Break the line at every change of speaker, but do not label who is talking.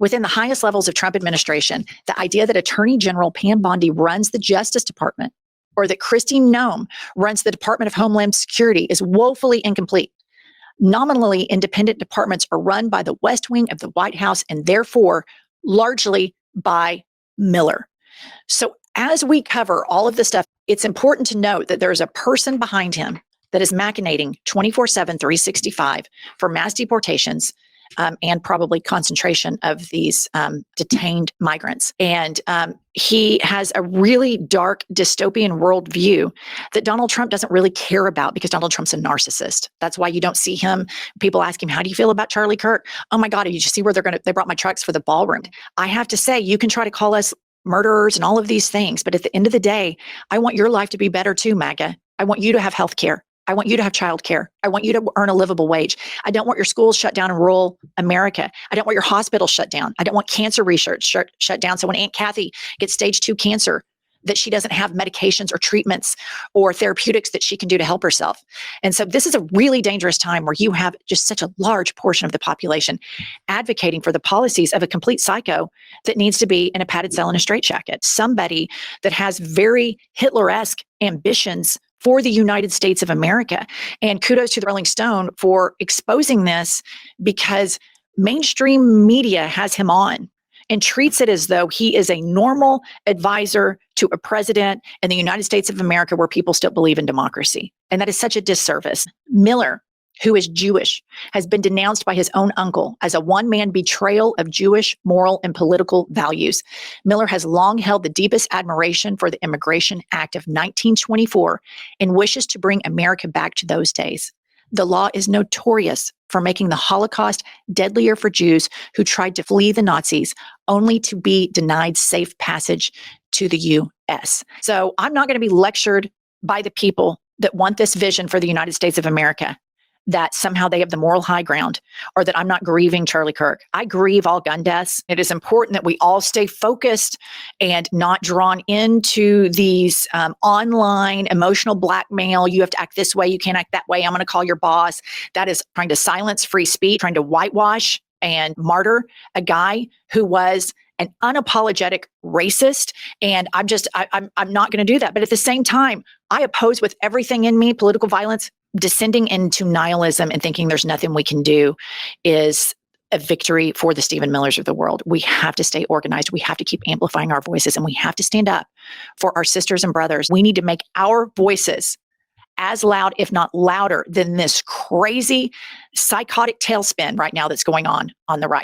Within the highest levels of Trump administration, the idea that Attorney General Pam Bondi runs the Justice Department or that Christine Noem runs the Department of Homeland Security is woefully incomplete. Nominally independent departments are run by the West Wing of the White House and therefore largely by Miller. So as we cover all of this stuff, it's important to note that there's a person behind him that is machinating 24/7, 365 for mass deportations and probably concentration of these detained migrants. And he has a really dark dystopian worldview that Donald Trump doesn't really care about because Donald Trump's a narcissist. That's why you don't see him. People ask him, how do you feel about Charlie Kirk? Oh my God, did you see where they brought my trucks for the ballroom? I have to say, you can try to call us murderers and all of these things, but at the end of the day, I want your life to be better too, MAGA. I want you to have health care. I want you to have childcare. I want you to earn a livable wage. I don't want your schools shut down in rural America. I don't want your hospitals shut down. I don't want cancer research shut down. So when Aunt Kathy gets stage 2 cancer, that she doesn't have medications or treatments or therapeutics that she can do to help herself. And so this is a really dangerous time where you have just such a large portion of the population advocating for the policies of a complete psycho that needs to be in a padded cell in a straitjacket. Somebody that has very Hitler-esque ambitions for the United States of America. And kudos to the Rolling Stone for exposing this because mainstream media has him on and treats it as though he is a normal advisor to a president in the United States of America where people still believe in democracy. And that is such a disservice. Miller, who is Jewish, has been denounced by his own uncle as a one-man betrayal of Jewish moral and political values. Miller has long held the deepest admiration for the Immigration Act of 1924 and wishes to bring America back to those days. The law is notorious for making the Holocaust deadlier for Jews who tried to flee the Nazis, only to be denied safe passage to the U.S. So I'm not going to be lectured by the people that want this vision for the United States of America, that somehow they have the moral high ground, or that I'm not grieving Charlie Kirk. I grieve all gun deaths. It is important that we all stay focused and not drawn into these online emotional blackmail. You have to act this way. You can't act that way. I'm going to call your boss. That is trying to silence free speech, trying to whitewash and martyr a guy who was an unapologetic racist. And I'm not going to do that. But at the same time, I oppose with everything in me political violence. Descending into nihilism and thinking there's nothing we can do is a victory for the Stephen Millers of the world. We have to stay organized. We have to keep amplifying our voices, and we have to stand up for our sisters and brothers. We need to make our voices as loud, if not louder, than this crazy psychotic tailspin right now that's going on the right.